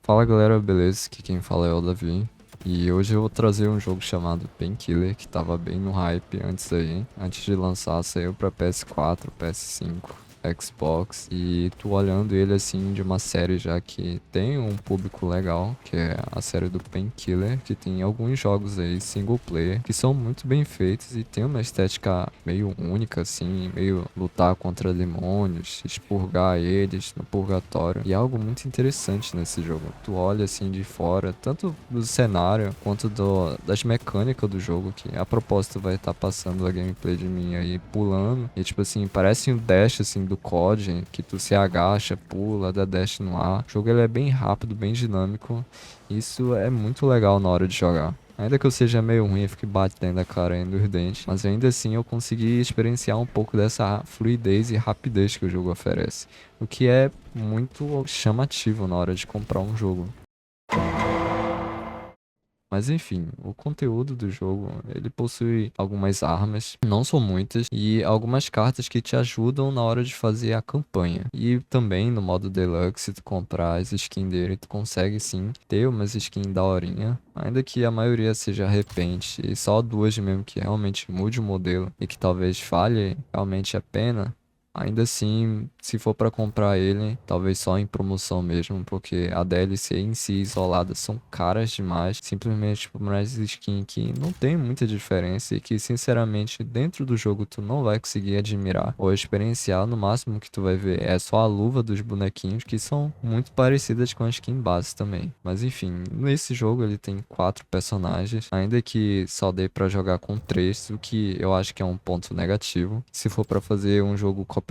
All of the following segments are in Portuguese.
Fala galera, beleza? Aqui quem fala é o Davi. E hoje eu vou trazer um jogo chamado Painkiller, que tava bem no hype antes aí. Antes de lançar, saiu pra PS4, PS5, Xbox. E tô olhando ele assim de uma série já que tem um público legal, que é a série do Painkiller, que tem alguns jogos aí single player que são muito bem feitos e tem uma estética meio única assim, meio lutar contra demônios, expurgar eles no purgatório. E é algo muito interessante nesse jogo. Tu olha assim de fora, tanto do cenário quanto das mecânicas do jogo, que a propósito vai estar passando a gameplay de mim aí pulando. E tipo assim, parece um dash assim do COD, que tu se agacha, pula, dá dash no ar. O jogo ele é bem rápido, bem dinâmico. Isso é muito legal na hora de jogar. Ainda que eu seja meio ruim, eu fique batendo a cara ainda os dentes, mas ainda assim eu consegui experienciar um pouco dessa fluidez e rapidez que o jogo oferece, o que é muito chamativo na hora de comprar um jogo. Mas enfim, o conteúdo do jogo, ele possui algumas armas, não são muitas, e algumas cartas que te ajudam na hora de fazer a campanha. E também no modo Deluxe, se tu comprar as skins dele, tu consegue sim ter umas skins daorinha, ainda que a maioria seja repente, e só duas mesmo que realmente mude o modelo e que talvez falhe realmente a pena. Ainda assim, se for pra comprar ele, talvez só em promoção mesmo, porque a DLC em si isolada são caras demais, simplesmente por mais skin que não tem muita diferença e que sinceramente dentro do jogo tu não vai conseguir admirar ou experienciar. No máximo que tu vai ver é só a luva dos bonequinhos, que são muito parecidas com a skin base também. Mas enfim, nesse jogo ele tem 4 personagens, ainda que só dê pra jogar com 3, o que eu acho que é um ponto negativo. Se for pra fazer um jogo cooperativo,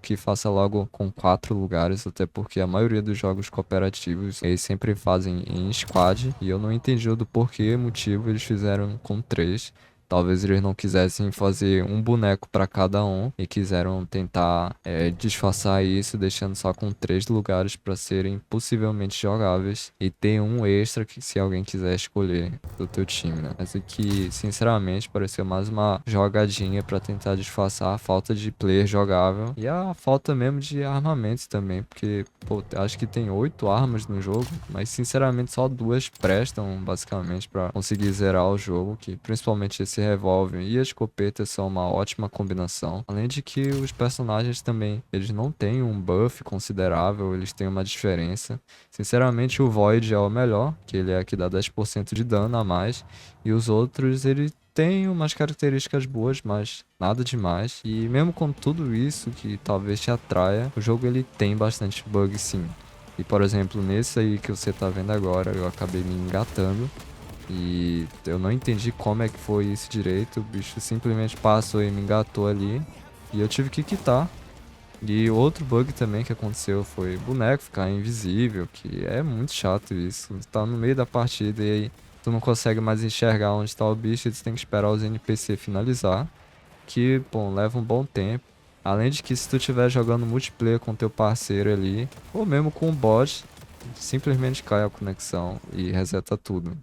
que faça logo com 4 lugares, até porque a maioria dos jogos cooperativos eles sempre fazem em squad, e eu não entendi do porquê motivo eles fizeram com 3. Talvez eles não quisessem fazer um boneco para cada um e quiseram tentar disfarçar isso, deixando só com 3 lugares para serem possivelmente jogáveis e ter um extra que se alguém quiser escolher do teu time, né? Mas o que, sinceramente, pareceu mais uma jogadinha para tentar disfarçar a falta de player jogável e a falta mesmo de armamentos também, porque, pô, acho que tem 8 armas no jogo, mas sinceramente só 2 prestam basicamente para conseguir zerar o jogo, que principalmente esse revólver e a escopeta são uma ótima combinação. Além de que os personagens também, eles não têm um buff considerável, eles têm uma diferença. Sinceramente, o Void é o melhor, que ele é que dá 10% de dano a mais, e os outros, ele tem umas características boas, mas nada demais. E mesmo com tudo isso que talvez te atraia, o jogo ele tem bastante bug sim. E por exemplo, nesse aí que você tá vendo agora, eu acabei me engatando. E eu não entendi como é que foi isso direito. O bicho simplesmente passou e me engatou ali. E eu tive que quitar. E outro bug também que aconteceu foi o boneco ficar invisível, que é muito chato isso. Tu tá no meio da partida e aí tu não consegue mais enxergar onde tá o bicho e tu tem que esperar os NPC finalizar, que, bom, leva um bom tempo. Além de que se tu estiver jogando multiplayer com teu parceiro ali, ou mesmo com o bot, simplesmente cai a conexão e reseta tudo.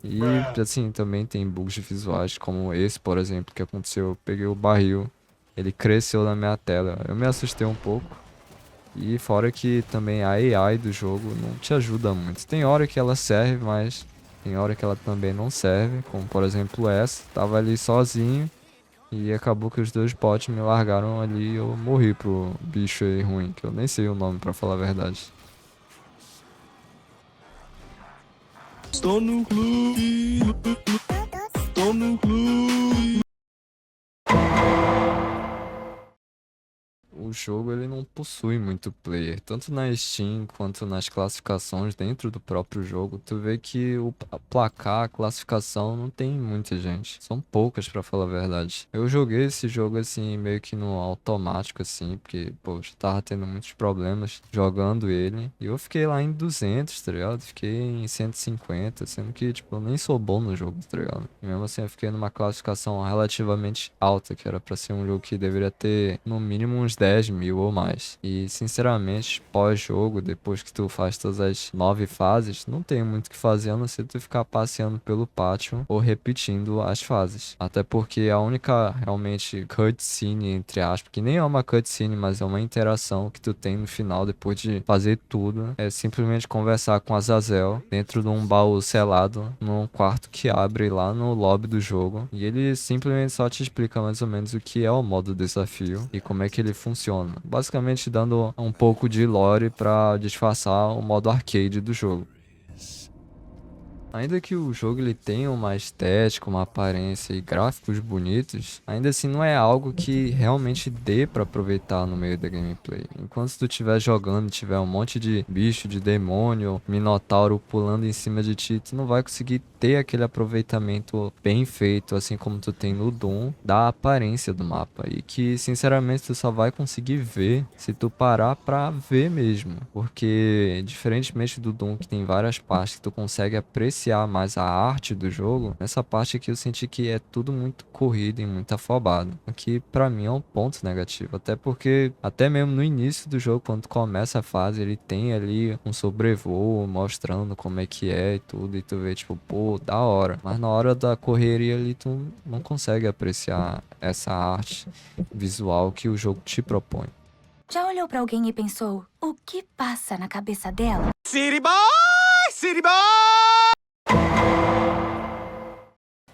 E assim, também tem bugs visuais, como esse, por exemplo, que aconteceu. Eu peguei o barril, ele cresceu na minha tela. Eu me assustei um pouco. E fora que também a AI do jogo não te ajuda muito. Tem hora que ela serve, mas tem hora que ela também não serve. Como por exemplo essa, tava ali sozinho e acabou que os dois bots me largaram ali e eu morri pro bicho aí ruim, que eu nem sei o nome pra falar a verdade. Estou no clube, estou no clube. O jogo ele não possui muito player, tanto na Steam quanto nas classificações dentro do próprio jogo. Tu vê que o placar, a classificação não tem muita gente, são poucas pra falar a verdade. Eu joguei esse jogo assim meio que no automático assim, porque pô, já tava tendo muitos problemas jogando ele e eu fiquei lá em 200, tá ligado? Fiquei em 150, sendo que tipo eu nem sou bom no jogo, tá ligado? E mesmo assim eu fiquei numa classificação relativamente alta, que era pra ser um jogo que deveria ter no mínimo uns 10 10.000 ou mais. E, sinceramente, pós-jogo, depois que tu faz todas as 9 fases, não tem muito o que fazer a não ser tu ficar passeando pelo pátio ou repetindo as fases. Até porque a única, realmente, cutscene, entre aspas, que nem é uma cutscene, mas é uma interação que tu tem no final, depois de fazer tudo, é simplesmente conversar com a Azazel dentro de um baú selado, num quarto que abre lá no lobby do jogo. E ele simplesmente só te explica mais ou menos o que é o modo desafio e como é que ele funciona. Basicamente dando um pouco de lore pra disfarçar o modo arcade do jogo. Ainda que o jogo ele tenha uma estética, uma aparência e gráficos bonitos, ainda assim não é algo que realmente dê pra aproveitar no meio da gameplay. Enquanto tu estiver jogando e tiver um monte de bicho, de demônio, minotauro pulando em cima de ti, tu não vai conseguir ter aquele aproveitamento bem feito, assim como tu tem no Doom, da aparência do mapa. E que, sinceramente, tu só vai conseguir ver se tu parar pra ver mesmo. Porque, diferentemente do Doom, que tem várias partes que tu consegue apreciar mais a arte do jogo, nessa parte aqui eu senti que é tudo muito corrido e muito afobado. O que pra mim é um ponto negativo. Até porque, até mesmo no início do jogo, quando tu começa a fase, ele tem ali um sobrevoo mostrando como é que é e tudo. E tu vê, tipo, pô, da hora. Mas na hora da correria ali, tu não consegue apreciar essa arte visual que o jogo te propõe. Já olhou pra alguém e pensou, o que passa na cabeça dela? City Boy! City Boy!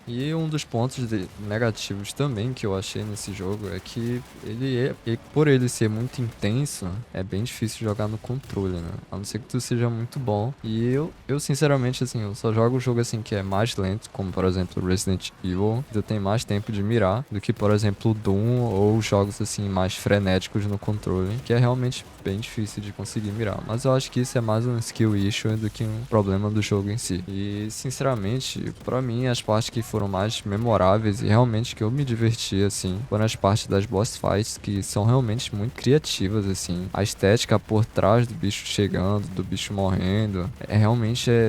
E um dos pontos negativos também que eu achei nesse jogo é que por ele ser muito intenso, é bem difícil jogar no controle, né? A não ser que tu seja muito bom. E eu sinceramente, assim, eu só jogo o jogo assim que é mais lento, como por exemplo Resident Evil, que tu tem mais tempo de mirar, do que por exemplo Doom ou jogos assim mais frenéticos no controle, que é realmente bem difícil de conseguir mirar. Mas eu acho que isso é mais um skill issue do que um problema do jogo em si. E sinceramente, pra mim, as partes que foram mais memoráveis e realmente que eu me diverti, assim, foram as partes das boss fights, que são realmente muito criativas, assim. A estética por trás do bicho chegando, do bicho morrendo,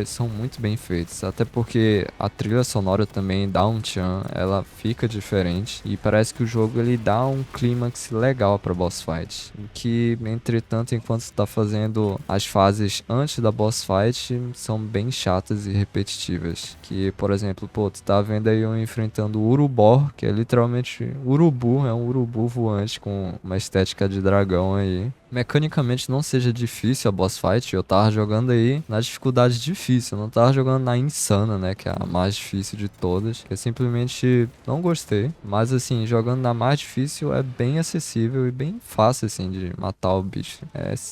são muito bem feitas. Até porque a trilha sonora também dá um tchan, ela fica diferente e parece que o jogo ele dá um clímax legal pra boss fight. Que, entretanto, enquanto você tá fazendo as fases antes da boss fight, são bem chatas e repetitivas. Que, por exemplo, pô, tu tá vendo aí eu enfrentando o Urubor, que é literalmente urubu, é um urubu voante com uma estética de dragão aí. Mecanicamente não seja difícil a boss fight, eu tava jogando aí na dificuldade difícil, eu não tava jogando na insana, né, que é a mais difícil de todas. Eu simplesmente não gostei, mas assim, jogando na mais difícil é bem acessível e bem fácil assim de matar o bicho.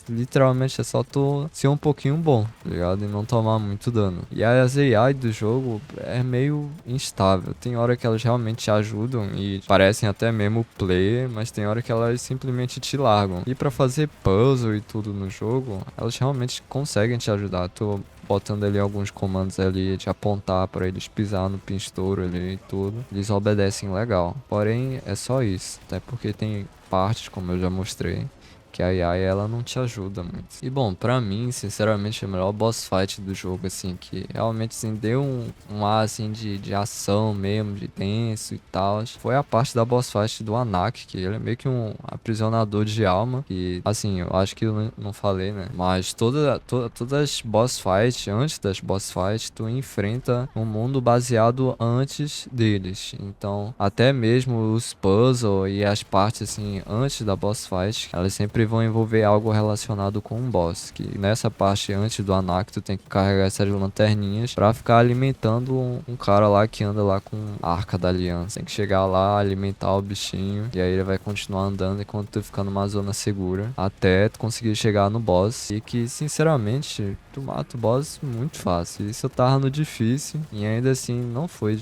Literalmente é só tu ser um pouquinho bom, tá ligado? E não tomar muito dano. E as AI do jogo é meio instável. Tem hora que elas realmente te ajudam e parecem até mesmo player, mas tem hora que elas simplesmente te largam. E pra fazer puzzle e tudo no jogo, elas realmente conseguem te ajudar. Tô botando ali alguns comandos ali de apontar para eles pisar no pinstouro ali e tudo. Eles obedecem legal. Porém, é só isso. Até porque tem partes, como eu já mostrei, que a AI ela não te ajuda muito. E bom, pra mim, sinceramente, é o melhor boss fight do jogo, assim, que realmente assim, deu um ar assim de ação mesmo, de tenso e tal. Foi a parte da boss fight do Anak, que ele é meio que um aprisionador de alma. E assim, eu acho que eu não falei, né? Mas todas as boss fights, antes das boss fights, tu enfrenta um mundo baseado antes deles. Então, até mesmo os puzzles e as partes assim, antes da boss fight, elas sempre vão envolver algo relacionado com um boss, que nessa parte antes do Anak tu tem que carregar essas lanterninhas pra ficar alimentando um cara lá que anda lá com a Arca da Aliança. Tem que chegar lá, alimentar o bichinho, e aí ele vai continuar andando enquanto tu fica numa zona segura, até tu conseguir chegar no boss, e que sinceramente tu mata o boss muito fácil. Isso eu tava no difícil, e ainda assim não foi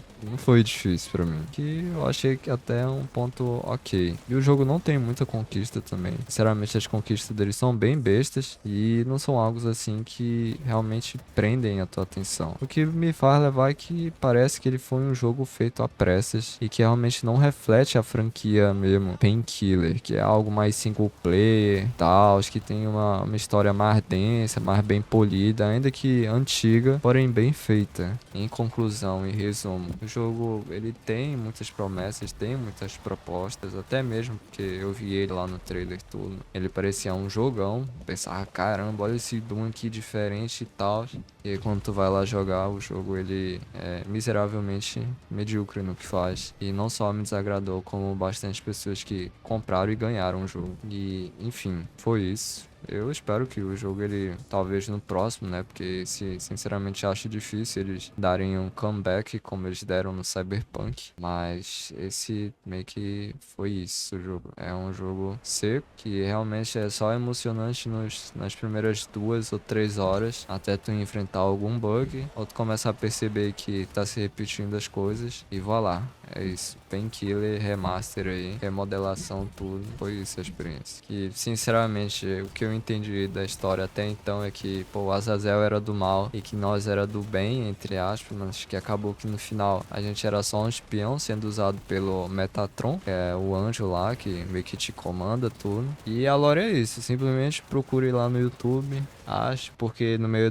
difícil pra mim, que eu achei que até é um ponto ok. E o jogo não tem muita conquista também. Sinceramente, realmente as conquistas deles são bem bestas e não são algo assim que realmente prendem a tua atenção. O que me faz levar é que parece que ele foi um jogo feito a pressas e que realmente não reflete a franquia mesmo, Painkiller, que é algo mais single player, tal, que tem uma história mais densa, mais bem polida, ainda que antiga, porém bem feita. Em conclusão e resumo, o jogo ele tem muitas promessas, tem muitas propostas, até mesmo porque eu vi ele lá no trailer tudo. Ele parecia um jogão, pensava, caramba, olha esse Doom aqui diferente e tal. E aí, quando tu vai lá jogar, o jogo ele é miseravelmente medíocre no que faz. E não só me desagradou, como bastante pessoas que compraram e ganharam o jogo. E, enfim, foi isso. Eu espero que o jogo, ele, talvez no próximo, né? Porque sinceramente acho difícil eles darem um comeback como eles deram no Cyberpunk. Mas esse meio que foi isso o jogo. É um jogo seco, que realmente é só emocionante nas primeiras 2 ou 3 horas, até tu enfrentar algum bug, ou tu começa a perceber que tá se repetindo as coisas, e voilá. É isso. Painkiller, remaster aí, remodelação, tudo. Foi isso a experiência. Que, sinceramente, o que eu entendi da história até então é que, pô, o Azazel era do mal e que nós era do bem, entre aspas, mas que acabou que no final a gente era só um espião sendo usado pelo Metatron, que é o anjo lá, que meio que te comanda tudo. E a lore é isso. Simplesmente procure lá no YouTube. Acho, porque no meio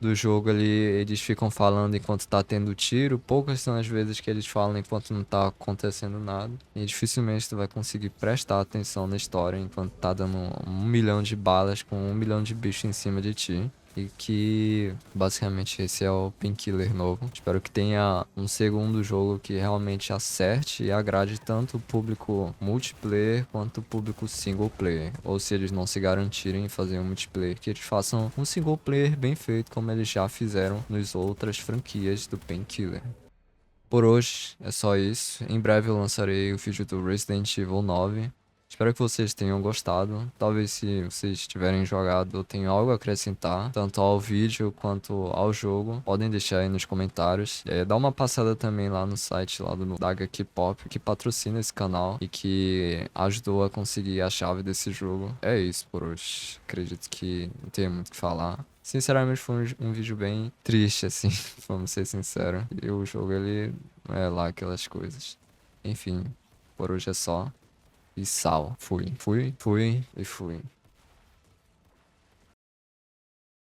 do jogo ali eles ficam falando enquanto tá tendo tiro. Poucas são as vezes que eles falam enquanto não tá acontecendo nada. E dificilmente tu vai conseguir prestar atenção na história enquanto tá dando 1 milhão de balas com 1 milhão de bichos em cima de ti. E que basicamente esse é o Painkiller novo. Espero que tenha um segundo jogo que realmente acerte e agrade tanto o público multiplayer quanto o público single player. Ou se eles não se garantirem em fazer um multiplayer, que eles façam um single player bem feito como eles já fizeram nas outras franquias do Painkiller. Por hoje é só isso. Em breve eu lançarei o vídeo do Resident Evil 9. Espero que vocês tenham gostado. Talvez se vocês tiverem jogado ou tenham algo a acrescentar, tanto ao vídeo quanto ao jogo, podem deixar aí nos comentários. Dá uma passada também lá no site lá da HQ Pop, que patrocina esse canal e que ajudou a conseguir a chave desse jogo. É isso por hoje. Acredito que não tenho muito o que falar. Sinceramente foi um vídeo bem triste, assim, vamos ser sinceros. E o jogo, ele não é lá aquelas coisas. Enfim, por hoje é só. E sal. Fui e fui.